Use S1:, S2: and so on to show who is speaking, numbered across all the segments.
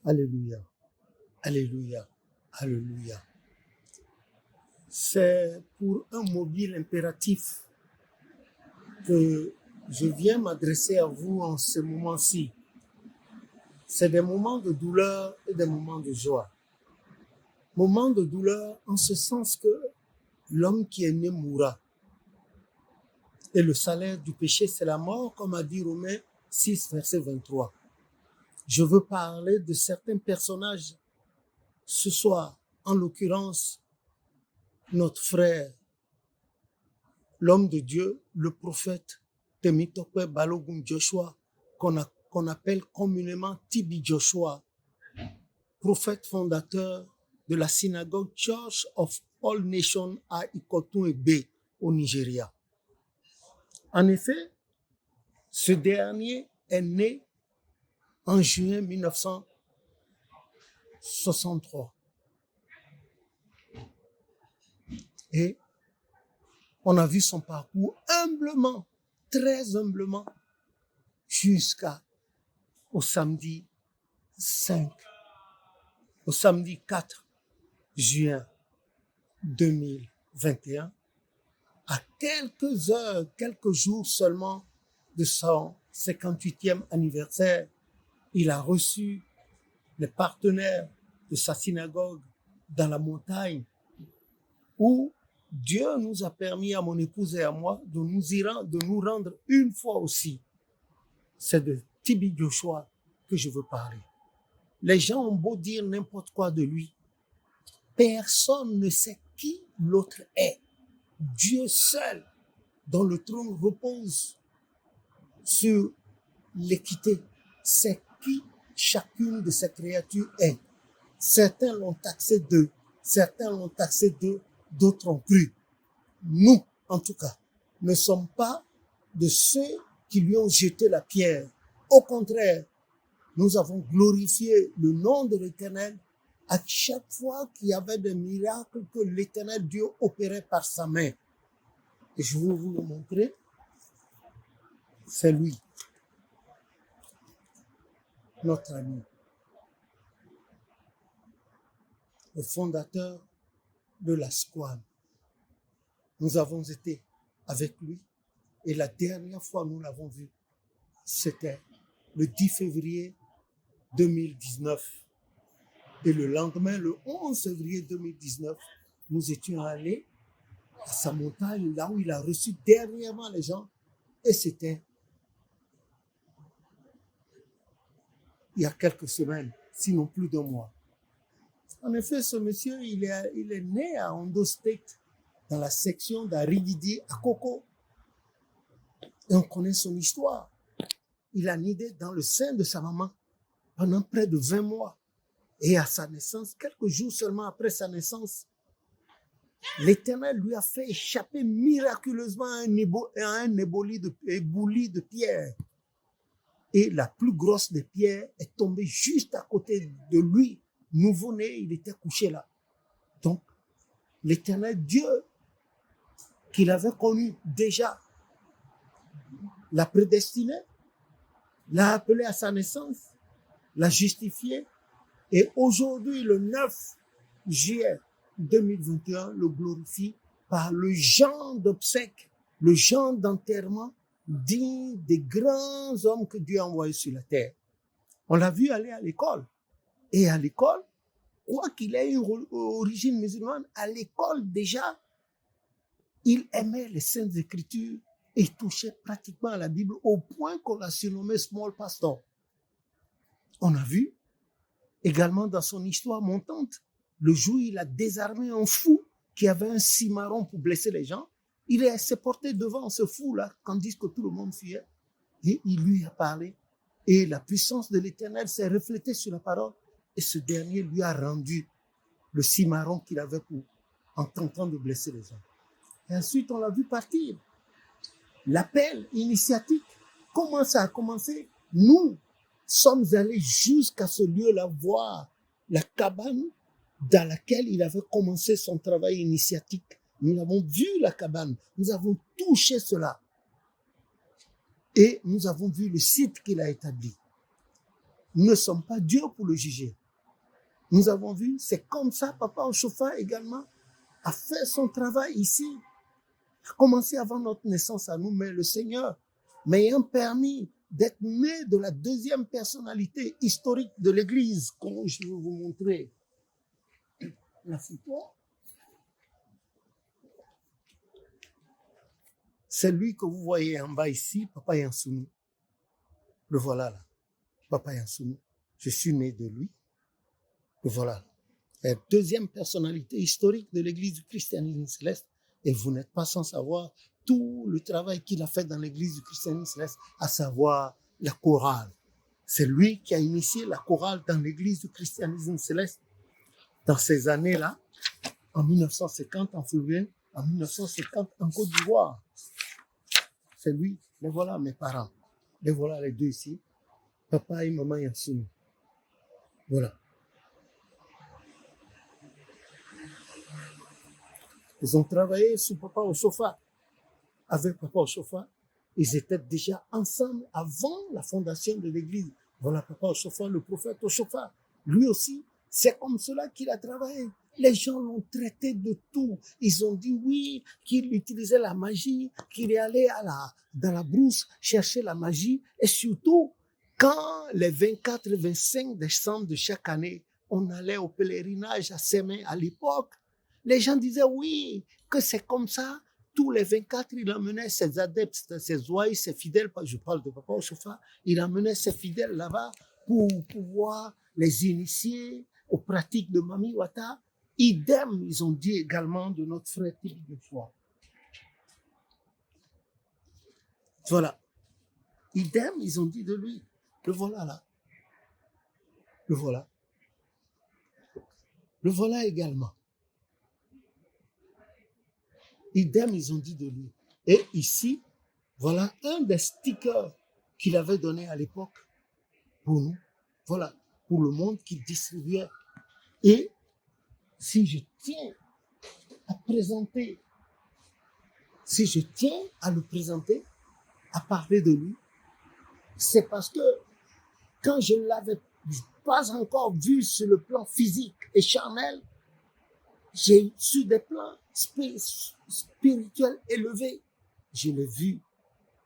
S1: Alléluia, alléluia, alléluia. C'est pour un mobile impératif que je viens m'adresser à vous en ce moment-ci. C'est des moments de douleur et des moments de joie. Moments de douleur en ce sens que l'homme qui est né mourra. Et le salaire du péché, c'est la mort, comme a dit Romains 6, verset 23. Je veux parler de certains personnages ce soir, en l'occurrence, notre frère, l'homme de Dieu, le prophète Temitope Balogun Joshua, qu'on appelle communément Tibi Joshua, prophète fondateur de la synagogue Church of All Nations à Ikoton-Egbe, au Nigeria. En effet, ce dernier est né en juin 1963. Et on a vu son parcours humblement, très humblement, jusqu'au samedi 4 juin 2021, à quelques heures, quelques jours seulement de son 58e anniversaire, il a reçu les partenaires de sa synagogue dans la montagne où Dieu nous a permis, à mon épouse et à moi, de nous rendre une fois aussi. C'est de Tibi Joshua que je veux parler. Les gens ont beau dire n'importe quoi de lui. Personne ne sait qui l'autre est. Dieu seul, dont le trône repose sur l'équité, sait qui chacune de ces créatures est. Certains l'ont taxé d'eux, certains l'ont taxé d'eux, d'autres ont cru. Nous, en tout cas, ne sommes pas de ceux qui lui ont jeté la pierre. Au contraire, nous avons glorifié le nom de l'Éternel à chaque fois qu'il y avait des miracles que l'Éternel Dieu opérait par sa main. Et je vais vous le montrer. C'est lui, notre ami, le fondateur de la Squam. Nous avons été avec lui et la dernière fois nous l'avons vu, c'était le 10 février 2019. Et le lendemain, le 11 février 2019, nous étions allés à sa montagne, là où il a reçu dernièrement les gens. Et c'était il y a quelques semaines, sinon plus d'un mois. En effet, ce monsieur, il est né à Ondo State, dans la section d'Arigidi à Koko. Et on connaît son histoire. Il a né dans le sein de sa maman pendant près de 20 mois. Et à sa naissance, quelques jours seulement après sa naissance, l'Éternel lui a fait échapper miraculeusement à un éboulis de pierre. Et la plus grosse des pierres est tombée juste à côté de lui. Nouveau-né, il était couché là. Donc, l'Éternel Dieu, qu'il avait connu déjà, l'a prédestiné, l'a appelé à sa naissance, l'a justifié. Et aujourd'hui, le 9 juillet 2021, le glorifie par le genre d'obsèques, le genre d'enterrement digne des grands hommes que Dieu a envoyés sur la terre. On l'a vu aller à l'école. Et à l'école, quoi qu'il ait une origine musulmane, à l'école déjà, il aimait les Saintes Écritures et touchait pratiquement à la Bible au point qu'on l'a surnommé Small Pastor. On a vu également dans son histoire montante, le jour où il a désarmé un fou qui avait un cimarron pour blesser les gens, il s'est porté devant ce fou-là, tandis que tout le monde fuyait, et il lui a parlé. Et la puissance de l'Éternel s'est reflétée sur la parole, et ce dernier lui a rendu le cimarron qu'il avait en tentant de blesser les gens. Et ensuite, on l'a vu partir. L'appel initiatique, comment ça a commencé? Nous sommes allés jusqu'à ce lieu-là voir la cabane dans laquelle il avait commencé son travail initiatique. Nous avons vu la cabane, nous avons touché cela et nous avons vu le site qu'il a établi. ne sommes pas Dieu pour le juger. Nous avons vu, c'est comme ça, Papa Oshofa également a fait son travail ici, a commencé avant notre naissance à nous, mais le Seigneur m'ayant permis d'être né de la deuxième personnalité historique de l'Église, comme je vais vous montrer la photo. C'est lui que vous voyez en bas ici, Papa Yansounou. Le voilà là, Papa Yansounou. Je suis né de lui. Le voilà. La deuxième personnalité historique de l'Église du christianisme céleste. Et vous n'êtes pas sans savoir tout le travail qu'il a fait dans l'Église du christianisme céleste, à savoir la chorale. C'est lui qui a initié la chorale dans l'Église du christianisme céleste. Dans ces années-là, en 1950, en février, en 1950, en Côte d'Ivoire. C'est lui. Les voilà mes parents. Les voilà les deux ici. Papa et maman Yansounou. Voilà. Ils ont travaillé sur Papa Oshofa. Avec Papa Oshofa, ils étaient déjà ensemble avant la fondation de l'église. Voilà Papa Oshofa, le prophète Oshofa. Lui aussi, c'est comme cela qu'il a travaillé. Les gens l'ont traité de tout. Ils ont dit oui, qu'il utilisait la magie, qu'il est allé dans la brousse chercher la magie. Et surtout, quand les 24 et 25 décembre de chaque année, on allait au pèlerinage à Sémé à l'époque, les gens disaient oui, que c'est comme ça. Tous les 24, il amenait ses adeptes, ses ouailles, ses fidèles, je parle de Papa Oshofa, il amenait ses fidèles là-bas pour pouvoir les initier aux pratiques de Mami Wata. Idem, ils ont dit également de notre frère Tibi de foi. Voilà. Idem, ils ont dit de lui. Le voilà là. Le voilà. Le voilà également. Idem, ils ont dit de lui. Et ici, voilà un des stickers qu'il avait donné à l'époque pour nous. Voilà, pour le monde qu'il distribuait. Et si je tiens à présenter, si je tiens à le présenter, à parler de lui, c'est parce que quand je ne l'avais pas encore vu sur le plan physique et charnel, j'ai sur des plans spirituels élevés. Je l'ai vu,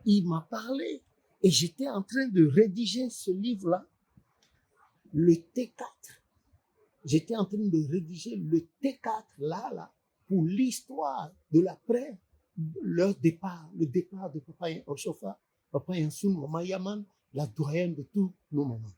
S1: il m'a parlé et j'étais en train de rédiger ce livre-là, le T4. J'étais en train de rédiger le T4 là, pour l'histoire de l'après, leur départ, le départ de Papa Oshofa, Papa Yansounou, Maman Yaman, la doyenne de tous nos moments.